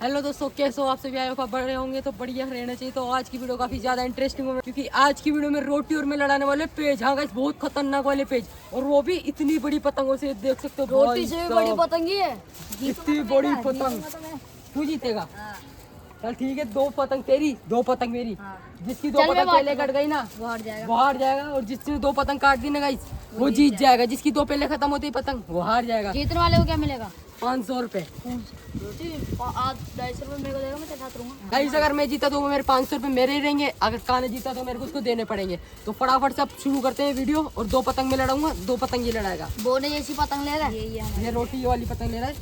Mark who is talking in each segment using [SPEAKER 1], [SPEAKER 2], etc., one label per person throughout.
[SPEAKER 1] Hello दोस्तों, कैसे हो आप सभी? आए हो बड़े होंगे तो बढ़िया रहना चाहिए। तो आज की वीडियो काफी ज्यादा इंटरेस्टिंग होगी क्योंकि आज की वीडियो में रोटी और में लड़ाने वाले पेज। हाँ गाइस, बहुत खतरनाक वाले पेज, और वो भी इतनी बड़ी पतंगों से। देख सकते हो
[SPEAKER 2] रोटी से भी बड़ी पतंग ही है।
[SPEAKER 1] इतनी बड़ी पतंग। तू जीतेगा। चल ठीक है, 2 पतंग तेरी 2 पतंग मेरी। जिसकी 2 पतंग पहले कट गई ना वो हार जाएगा, और जिसने 2 पतंग काट दी ना गाइस वो जीत जाएगा। जिसकी 2 पहले खत्म होती पतंग वो हार जाएगा।
[SPEAKER 2] जीतने वाले को क्या मिलेगा?
[SPEAKER 1] 500 रुपए।
[SPEAKER 2] आज 250 रुपए मेरे को देगा, मैं तेरे साथ रहूंगा।
[SPEAKER 1] गाइस अगर मैं जीता तो मेरे 500 रुपए मेरे ही रहेंगे, अगर कान्हा जीता तो मेरे को उसको देने पड़ेंगे। तो फटाफट से अब शुरू करते हैं वीडियो। और 2 पतंग में लड़ाऊंगा, 2 पतंग ये लड़ाएगा।
[SPEAKER 2] बोने जैसी पतंग ले रहा है
[SPEAKER 1] ये रोटी वाली पतंग ले रहा है,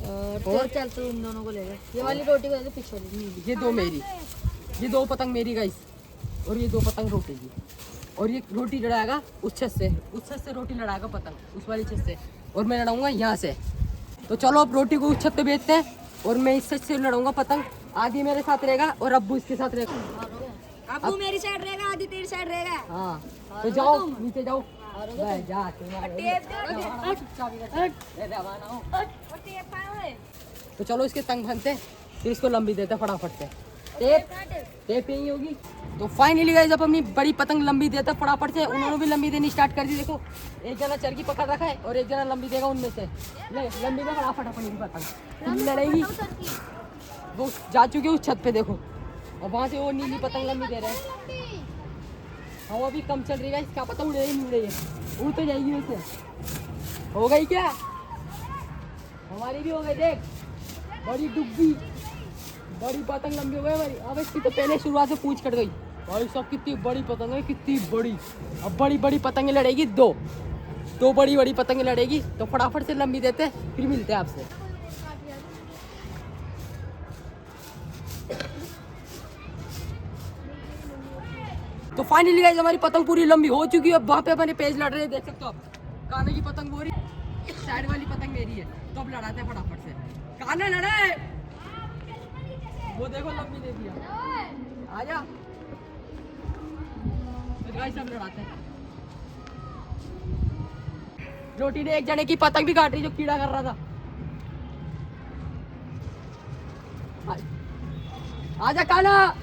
[SPEAKER 2] और चल तू इन दोनों को ले रहा है। ये वाली रोटी को दे दे, पीछे वाली।
[SPEAKER 1] ये 2 मेरी, ये 2 पतंग मेरी गाइस, और ये 2 पतंग रोटी की। और ये रोटी लड़ाएगा उस छत से, उस छत से रोटी लड़ाएगा पतंग उस वाली छत से, और मैं लड़ाऊंगा यहाँ से। तो चलो अब रोटी को उस छत पे बेचते हैं, और मैं इस छत से लड़ाऊंगा पतंग। आदि मेरे साथ रहेगा और अब्बू इसके साथ रहेगा।
[SPEAKER 2] अब्बू मेरी साइड रहेगा, आदि तेरी साइड रहेगा।
[SPEAKER 1] हाँ तो जाओ नीचे जाओ। तो चलो इसके तंग भनते हैं, फिर इसको लंबी देते हैं फटाफट से। टेप यही होगी। तो फाइनली गाइस अब अपनी बड़ी पतंग लंबी देते हैं फटाफट से। उन्होंने भी लंबी देनी स्टार्ट कर दी। देखो एक जना चरखी पकड़ रखा है और एक जना लंबी देगा उनमें से। ले लंबी दे फटाफट अपनी पतंग लड़ेगी। वो जा चुके उस छत पे देखो, और वहाँ से वो नीली पतंग लंबी दे रहे हैं। हवा भी कम चल रही है, क्या पता उड़े ही नहीं उड़े, उड़ तो जाएगी वैसे। हो गई क्या? हमारी भी हो गई। देख बड़ी डुब्बी, बड़ी पतंग लंबी हो गई हमारी। अब इसकी तो पहले शुरुआत से पूंछ कट गई। भाई सब कितनी बड़ी पतंग है, कितनी बड़ी। अब बड़ी बड़ी पतंगे लड़ेगी, दो बड़ी बड़ी पतंगे लड़ेगी। तो फटाफट से लंबी देते हैं, फिर मिलते हैं आपसे। तो फाइनली गाइस हमारी पतंग पूरी लंबी हो चुकी है। अब वहाँ पे अपने पेज लड़ रहे हैं, देख सकते हो आप। कान्हा की पतंग बोरी, साइड वाली पतंग मेरी है। तो अब लड़ाते हैं फटाफट से। कान्हा लड़े, वो देखो लंबी दे दिया। आजा तो गाइस अब लड़ाते हैं। रोटी ने एक जने की पतंग भी काट रही जो कीड़ा कर रहा था। आजा कान्हा।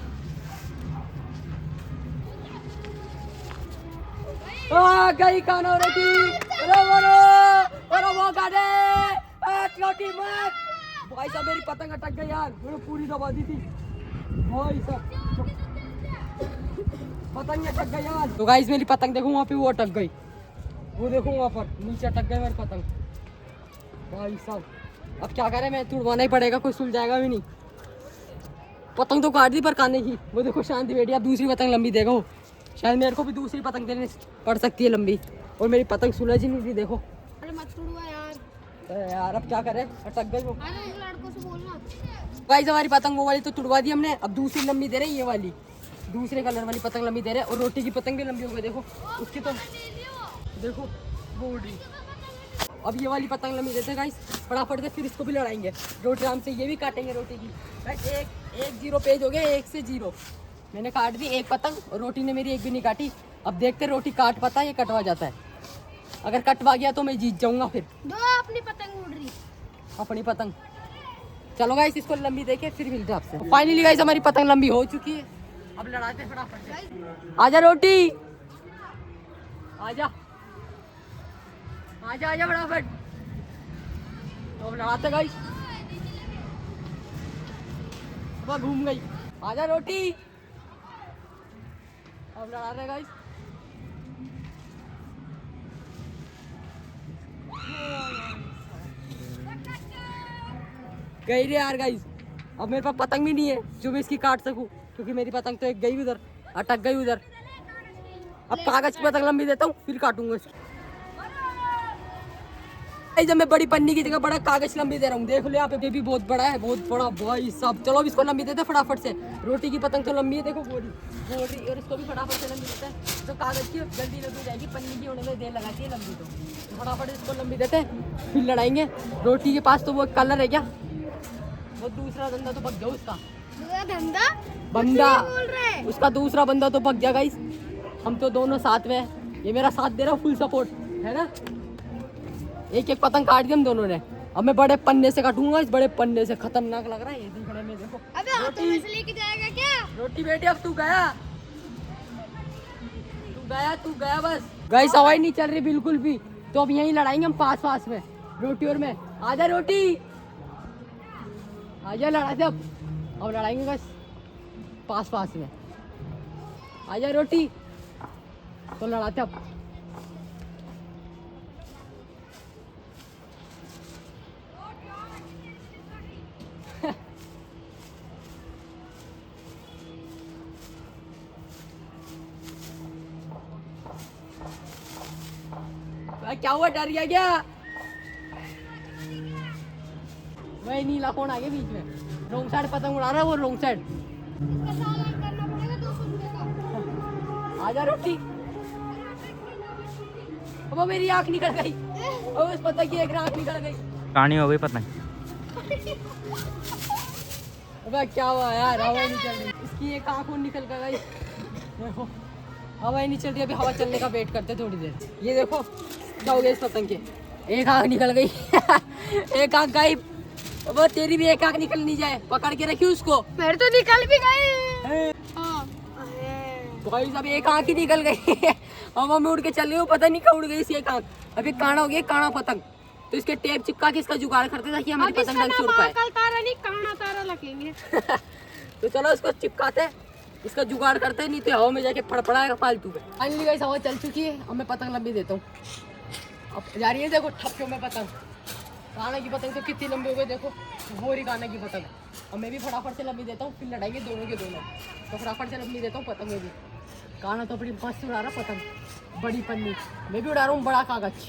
[SPEAKER 1] गई कान्हा रोटी। वो काटे रोटी मत। भाई साहब मेरी पतंग अटक गई यार, मैंने पूरी दबा दी थी भाई साहब। पतंग अटक गई यार। तो गाइस मेरी पतंग देखो वहाँ पे वो अटक गई, वो देखो वहाँ पर नीचे अटक गई मेरी पतंग। भाई साहब अब क्या करें, मैं तुड़वाना ही पड़ेगा, कोई सुलझाएगा भी नहीं। पतंग तो काट दी पर कान्हे की। वो देखो शांति बैठी, अब दूसरी पतंग लंबी देगा वो। शायद मेरे को भी दूसरी पतंग देने पड़ सकती है लंबी, और मेरी पतंग सुलझ ही नहीं थी। देखो
[SPEAKER 2] अरे मत तुड़वा
[SPEAKER 1] यार, अब क्या करें, अटक गई वो।
[SPEAKER 2] लड़कों से बोलना।
[SPEAKER 1] गाइस हमारी पतंग वो वाली तो तुड़वा दी हमने, अब दूसरी लंबी दे रहे हैं, ये वाली दूसरे कलर वाली पतंग लंबी दे रहे हैं। और रोटी की पतंग भी लंबी हो गई देखो उसकी, तो देखो वो उड़ रही। अब ये वाली पतंग लंबी देते हैं गाइस फटाफट से, फिर इसको भी लड़ाएंगे। रोटी आराम से ये भी काटेंगे रोटी की। गाइस एक 0 पेज हो गया, 1 से 0 मैंने काट दी एक पतंग, और रोटी ने मेरी एक भी नहीं काटी। अब देखते रोटी काट पाता है या कटवा जाता है। अगर कटवा गया तो मैं जीत जाऊंगा। फिर
[SPEAKER 2] दो अपनी पतंग उड़ रही,
[SPEAKER 1] अपनी पतंग। चलो गाइस इसको लंबी देके फिर मिलते हैं आपसे। फाइनली गाइस हमारी पतंग लंबी हो चुकी है, अब लड़ाते हैं फटाफट से। आजा रोटी, आजा आजा आजा फटाफट। तो अब लड़ाते गाइस। अब घूम गई। आजा रोटी, अब लड़ा रहे गाइस। गई रे यार गाइस, अब मेरे पास पतंग भी नहीं है जो मैं इसकी काट सकूं, क्योंकि मेरी पतंग तो एक गई उधर, अटक गई उधर। अब कागज की पतंग लंबी देता हूँ फिर काटूंगा इसकी। जब मैं बड़ी पन्नी की जगह बड़ा कागज लंबी दे रहा हूँ, देख लो यहाँ पे, ये भी बहुत बड़ा है, बहुत बड़ा भाई साहब। चलो अब इसको लंबी देते हैं फटाफट से। रोटी की पतंग तो लंबी है, देखो बोरी, और इसको भी फटाफट से लंबी देते हैं। तो कागज की जल्दी लंबी जाएगी, पन्नी की होने में देर लगाती है लंबी। तो फटाफट इसको लंबी देते हैं फिर लड़ाएंगे। रोटी के पास तो वो कलर है क्या, वो दूसरा धंधा तो भग जाओ उसका।
[SPEAKER 2] धंधा
[SPEAKER 1] बंदा उसका दूसरा बंदा तो भग जाएगा। इस हम तो दोनों साथ में है, ये मेरा साथ दे रहा फुल सपोर्ट है ना। एक एक पतंग काट दी हम दोनों ने। अब मैं बड़े पन्ने से काटूंगा, इस बड़े पन्ने से। खतरनाक लग रहा है ये देखने में। देखो
[SPEAKER 2] अबे हाथों में से लेके जाएगा क्या?
[SPEAKER 1] रोटी बेटी, अब तू गया बस। गाइस हवा ही नहीं चल रही बिल्कुल भी, तो अब यहीं लड़ाएंगे हम पास में, रोटी और मैं। आजा रोटी, आजा लड़ाते अब लड़ाएंगे बस पास में। आजा रोटी, तो लड़ाते अब। क्या हुआ, डर गया क्या? वही नीला कौन आ गया बीच में, रोंग साइड पतंग उड़ा रहा है वो, रोंग साइड।
[SPEAKER 2] इसका चालान करना पड़ेगा 200 रुपए का।
[SPEAKER 1] आजा रोटी। अब मेरी आंख निकल गई, अब उस पतंग की एक आंख निकल गई।
[SPEAKER 3] कहानी हो गई पतंग।
[SPEAKER 1] अबे क्या हुआ यार, हवा ही नहीं चल रही, इसकी एक आंख और निकल गई। देखो हवा ही नहीं चल रही, अभी हवा चलने का वेट करते थोड़ी देर। ये देखो क्या हो गया इस पतंग के, एक आंख निकल गई। एक आंख गायब। वो तेरी भी एक आंख निकल नहीं जाए, पकड़ के रखी उसको।
[SPEAKER 2] मेरे तो निकल भी गई। हाँ।
[SPEAKER 1] भाई अब एक आंख ही निकल गई। हवा में उड़ के चल रही हो, पता नहीं कहाँ उड़ गई इसी एक आंख। अभी काना हो गया, काना पतंग। तो इसके टेप चिपका के इसका जुगाड़ करते ताकि हमारी पतंग ढंग से उड़ पाए।
[SPEAKER 2] कल तारा नहीं, काना तारा लगेंगे।
[SPEAKER 1] तो चलो इसको चिपकाते, इसका जुगाड़ करते, नहीं तो हवा में जाके फड़फड़ाएगा फालतू में। फाइनली गाइस हवा चल चुकी है, अब मैं पतंग लंबी देता हूँ। अब जा रही है देखो ठप्पियों में पतंग। काना की पतंग तो कितनी लंबी हो गई देखो, वो रही काना की पतंग। अब मैं भी फटाफट से लंबी देता हूँ, फिर लड़ाएंगे दोनों के दोनों। तो फटाफट से लंबी देता हूँ पतंग में भी। काना तो अपनी मस्त उड़ा रहा पतंग, बड़ी पन्नी। मैं भी उड़ा रहा हूँ बड़ा कागज।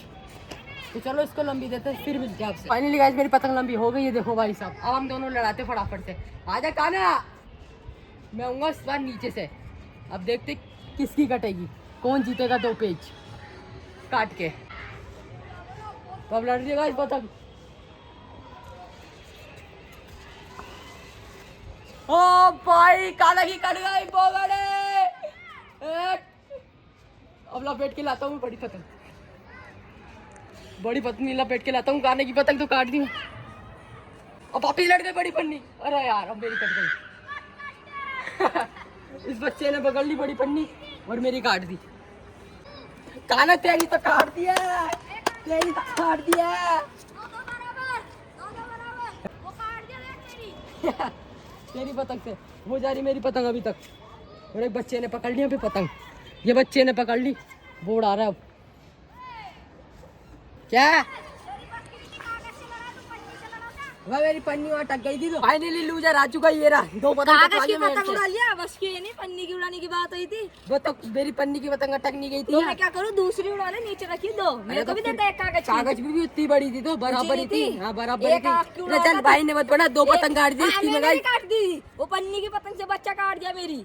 [SPEAKER 1] तो चलो इसको लंबी देते हैं, फिर मिलते हैं आपसे। फाइनली गाइस मेरी पतंग लंबी हो गई है, देखो भाई साहब। अब हम दोनों लड़ाते फटाफट से। आजा काना, मैं आऊँगा इस बार नीचे से। अब देखते किसकी कटेगी, कौन जीतेगा 2 पेज काट के। तो अब लड़ रही इस पतंग। ओ भाई काला की कट गई बोगड़े। अब लपेट के लाता हूँ बड़ी पतंग, बड़ी पतंग लपेट के लाता हूँ। काने की पतंग तो काट दी, अब वापिस लड़ गई बड़ी पन्नी। अरे यार अब मेरी कट गई। इस बच्चे ने पकड़ ली बड़ी पन्नी और मेरी काट दी। काना तेरी तो काट दिया, तेरी तो काट दिया। तेरी पतंग से हो जा रही मेरी पतंग अभी तक। और एक बच्चे ने पकड़ ली अभी पतंग, ये बच्चे ने पकड़ ली, वो उड़ा रहा है अब। क्या वह मेरी पन्नी वहाँ अटक गई थी, तो फाइनली लूजर आ चुका ये रहा। 2 पतंग
[SPEAKER 2] उड़ा लिया, बस की नहीं, पन्नी की उड़ाने की बात हुई थी।
[SPEAKER 1] वो तो मेरी पन्नी की पतंग अटक नहीं गई थी।
[SPEAKER 2] तो मैं क्या करूँ, दूसरी उड़ा ले, नीचे रखी दो। मेरे को भी देता एक कागज।
[SPEAKER 1] कागज भी उतनी बड़ी थी, तो बराबर ही थी। हाँ बराबर
[SPEAKER 2] एक आँख की
[SPEAKER 1] थी।
[SPEAKER 2] उड़ा
[SPEAKER 1] चल भाई ने मत पड़ा, 2 पतंग काट दी इसकी
[SPEAKER 2] मैंने
[SPEAKER 1] लगाई।
[SPEAKER 2] काट दी, वो पन्नी की पतंग से बच्चा काट दिया मेरी।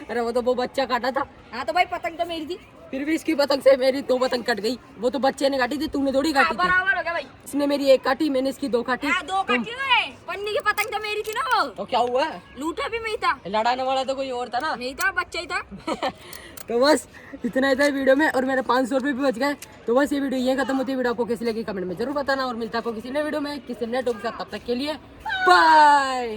[SPEAKER 1] अरे वो तो वो बच्चा काटा था।
[SPEAKER 2] हाँ तो भाई पतंग तो मेरी थी,
[SPEAKER 1] फिर भी इसकी पतंग से मेरी 2 पतंग कट गई। वो तो बच्चे ने काटी थी, तूने थोड़ी काटी थी।
[SPEAKER 2] बराबर हो गया भाई।
[SPEAKER 1] इसने मेरी 1 काटी, मैंने इसकी 2 काटी।
[SPEAKER 2] 2 काटी है, पन्नी की पतंग तो मेरी थी ना। वो
[SPEAKER 1] तो क्या हुआ,
[SPEAKER 2] लूटा भी मैं था,
[SPEAKER 1] लड़ाने वाला तो कोई और था ना।
[SPEAKER 2] नहीं था, बच्चा ही था।
[SPEAKER 1] तो बस इतना ही था वीडियो में, और मेरे 500 रुपये भी बच गए। तो बस ये वीडियो यहीं खत्म होती है। वीडियो आपको कैसी लगी कमेंट में जरूर बताना, और मिलता है आपको किसी नए वीडियो में किसी नए टॉपिक के साथ। तब तक के लिए बाय।